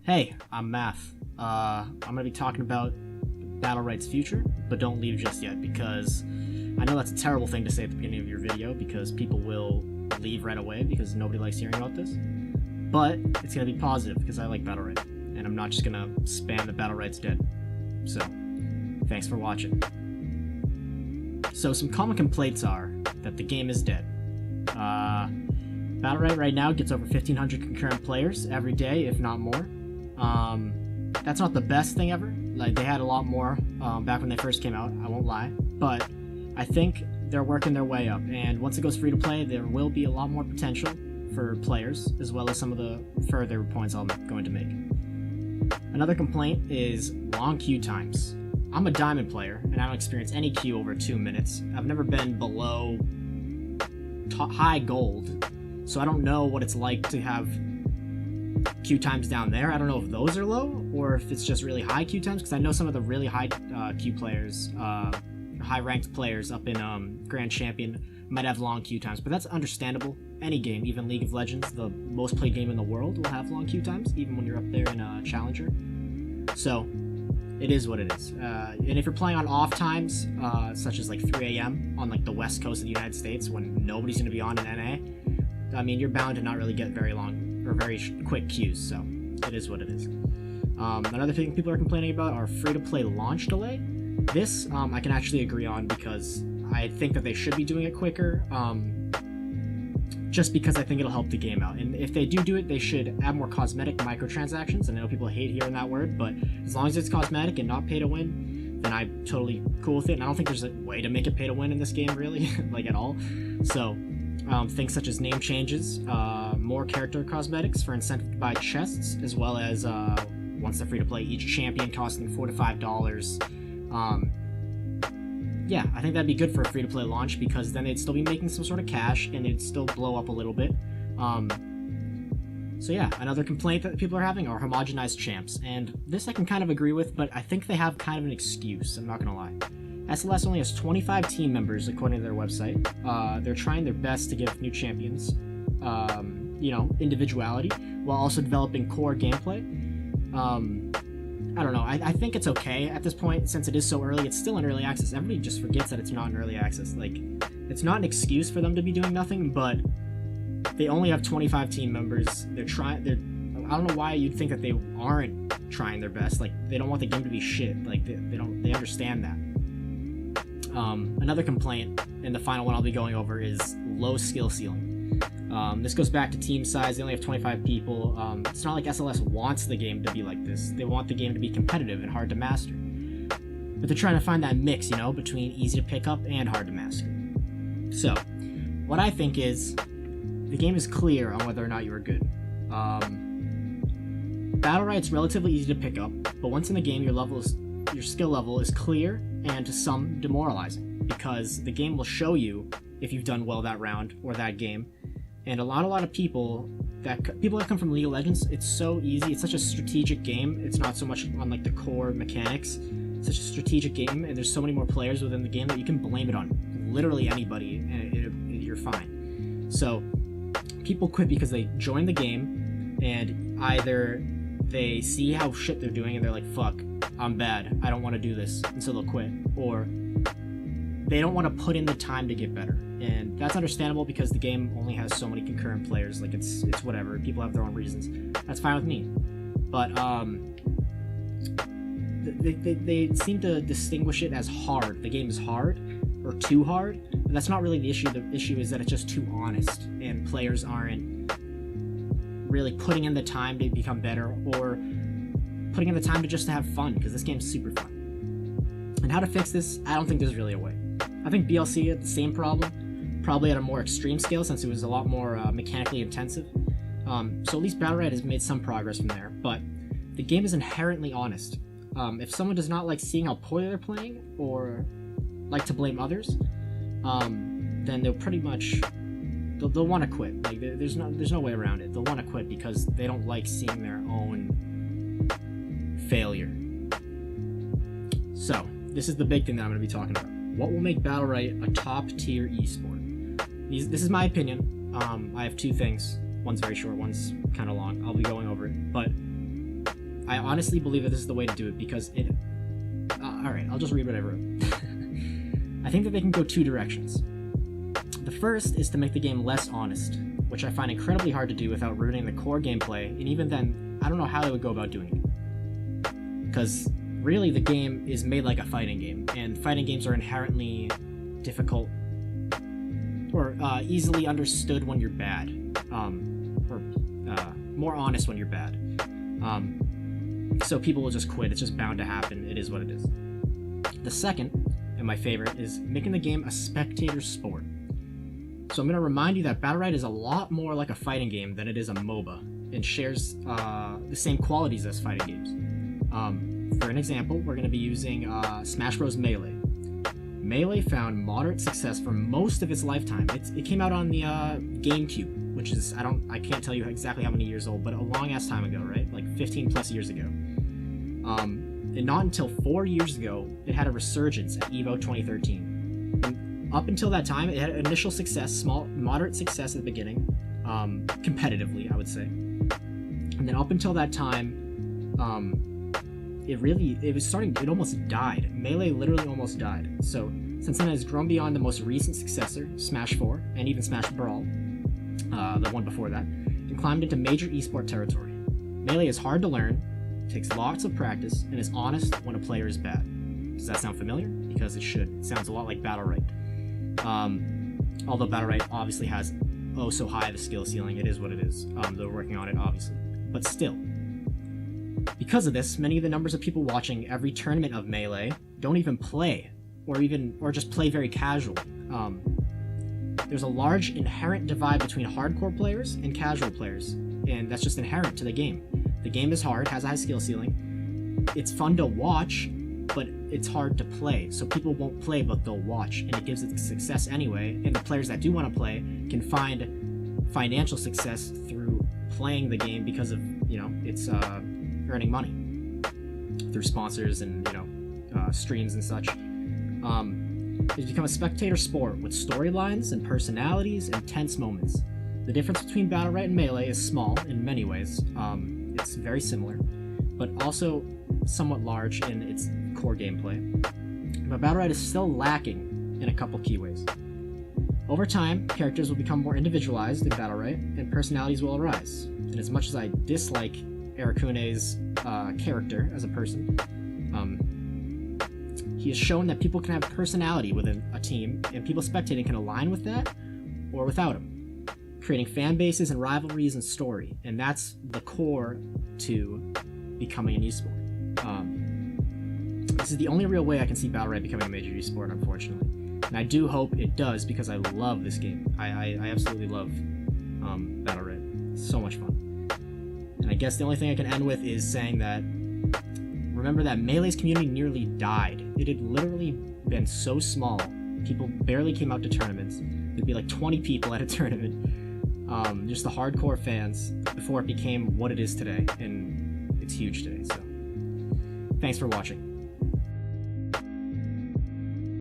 Hey, I'm Math. I'm going to be talking about Battlerite's future, but don't leave just yet because I know that's a terrible thing to say at the beginning of your video because people will leave right away because nobody likes hearing about this. But it's going to be positive because I like Battlerite, and I'm not just going to spam that Battlerite's dead. So, thanks for watching. So, some common complaints are that the game is dead. Battlerite right now gets over 1,500 concurrent players every day, if not more. That's not the best thing ever. Like, they had a lot more back when they first came out, I won't lie. But I think they're working their way up, and once it goes free to play, there will be a lot more potential for players, as well as some of the further points I'm going to make. Another complaint is long queue times. I'm a diamond player, and I don't experience any queue over 2 minutes. I've never been below high gold, so I don't know what it's like to have queue times down there. I don't know if those are low or if it's just really high queue times, because I know some of the really high queue players, high ranked players up in Grand Champion might have long queue times, but that's understandable. Any game, even League of Legends, the most played game in the world, will have long queue times, even when you're up there in Challenger. So it is what it is. And if you're playing on off times, such as like 3 a.m. on like the west coast of the United States when nobody's going to be on in NA, I mean, you're bound to not really get very long or very quick queues, so it is what it is. Another thing people are complaining about are free-to-play launch delay. This, I can actually agree on because I think that they should be doing it quicker, just because I think it'll help the game out. And if they do it, they should add more cosmetic microtransactions. And I know people hate hearing that word, but as long as it's cosmetic and not pay to win, then I'm totally cool with it. And I don't think there's a way to make it pay to win in this game, really, like at all. So things such as name changes, more character cosmetics for incentive to buy chests, as well as once they're free to play, each champion costing $4 to $5. Yeah, I think that'd be good for a free-to-play launch because then they'd still be making some sort of cash and it'd still blow up a little bit. So yeah, another complaint that people are having are homogenized champs, and this I can kind of agree with, but I think they have kind of an excuse, I'm not gonna lie. SLS only has 25 team members according to their website. They're trying their best to give new champions, individuality, while also developing core gameplay. I don't know, I think it's okay at this point, since it is so early. It's still in early access. Everybody just forgets that it's not in early access. Like, it's not an excuse for them to be doing nothing, but they only have 25 team members. I don't know why you'd think that they aren't trying their best. Like, they don't want the game to be shit. Like, they understand that. Another complaint, and the final one I'll be going over, is low skill ceiling. This goes back to team size. They only have 25 people. It's not like SLS wants the game to be like this. They want the game to be competitive and hard to master. But they're trying to find that mix, between easy to pick up and hard to master. So, what I think is, the game is clear on whether or not you are good. Battlerite's relatively easy to pick up, but once in the game, your skill level is clear and to some demoralizing, because the game will show you if you've done well that round or that game. And a lot of people that come from League of Legends, it's so easy. It's such a strategic game. It's not so much on like the core mechanics. It's such a strategic game, and there's so many more players within the game that you can blame it on literally anybody, and you're fine. So people quit because they join the game, and either they see how shit they're doing and they're like, fuck, I'm bad, I don't want to do this, and so they'll quit, or they don't want to put in the time to get better. And that's understandable because the game only has so many concurrent players. Like, it's whatever. People have their own reasons. That's fine with me. But they seem to distinguish it as hard. The game is hard or too hard. But that's not really the issue. The issue is that it's just too honest, and players aren't really putting in the time to become better, or putting in the time to have fun, because this game's super fun. And how to fix this? I don't think there's really a way. I think BLC had the same problem, probably at a more extreme scale since it was a lot more mechanically intensive. So at least Battlerite has made some progress from there, but the game is inherently honest. If someone does not like seeing how poorly they're playing, or like to blame others, then they'll pretty much they'll want to quit. Like, there's no way around it. They'll want to quit because they don't like seeing their own failure. So this is the big thing that I'm going to be talking about. What will make Battlerite a top-tier esport? This is my opinion. I have two things. One's very short, one's kind of long. I'll be going over it. But I honestly believe that this is the way to do it because it... Alright, I'll just read what I wrote. I think that they can go two directions. The first is to make the game less honest, which I find incredibly hard to do without ruining the core gameplay, and even then, I don't know how they would go about doing it. Because really, the game is made like a fighting game, and fighting games are inherently difficult or easily understood when you're bad, or more honest when you're bad. So people will just quit. It's just bound to happen. It is what it is. The second, and my favorite, is making the game a spectator sport. So I'm going to remind you that Battlerite is a lot more like a fighting game than it is a MOBA, and shares the same qualities as fighting games. For an example, we're going to be using Smash Bros. Melee. Melee found moderate success for most of its lifetime. It came out on the GameCube, which is, I can't tell you exactly how many years old, but a long ass time ago, right? Like 15 plus years ago. And not until 4 years ago, it had a resurgence at EVO 2013. And up until that time, it had initial success, moderate success at the beginning, competitively, I would say. And then up until that time, it almost died. Melee literally almost died. So since then, it has grown beyond the most recent successor, Smash 4, and even Smash Brawl, the one before that, and climbed into major esport territory. Melee is hard to learn, takes lots of practice, and is honest when a player is bad. Does that sound familiar? Because it should. It sounds a lot like Battlerite. Although Battlerite obviously has so high of a skill ceiling, it is what it is. They're working on it, obviously. But still. Because of this, many of the numbers of people watching every tournament of Melee don't even play, or just play very casually. There's a large inherent divide between hardcore players and casual players, and that's just inherent to the game. The game is hard, has a high skill ceiling. It's fun to watch, but it's hard to play, so people won't play, but they'll watch, and it gives it success anyway, and the players that do want to play can find financial success through playing the game because of, it's earning money through sponsors and, streams and such. It's become a spectator sport with storylines and personalities and tense moments. The difference between Battlerite and Melee is small in many ways. It's very similar, but also somewhat large in its core gameplay. But Battlerite is still lacking in a couple key ways. Over time, characters will become more individualized in Battlerite, and personalities will arise. And as much as I dislike Arakune's character as a person, he has shown that people can have personality within a team, and people spectating can align with that or without him, creating fan bases and rivalries and story, and that's the core to becoming an esport. This is the only real way I can see Battlerite becoming a major esport, unfortunately, and I do hope it does because I love this game. I absolutely love Battlerite. It's so much fun. And I guess the only thing I can end with is saying that remember that Melee's community nearly died. It had literally been so small, people barely came out to tournaments. There'd be like 20 people at a tournament, just the hardcore fans, before it became what it is today, and it's huge today. So thanks for watching.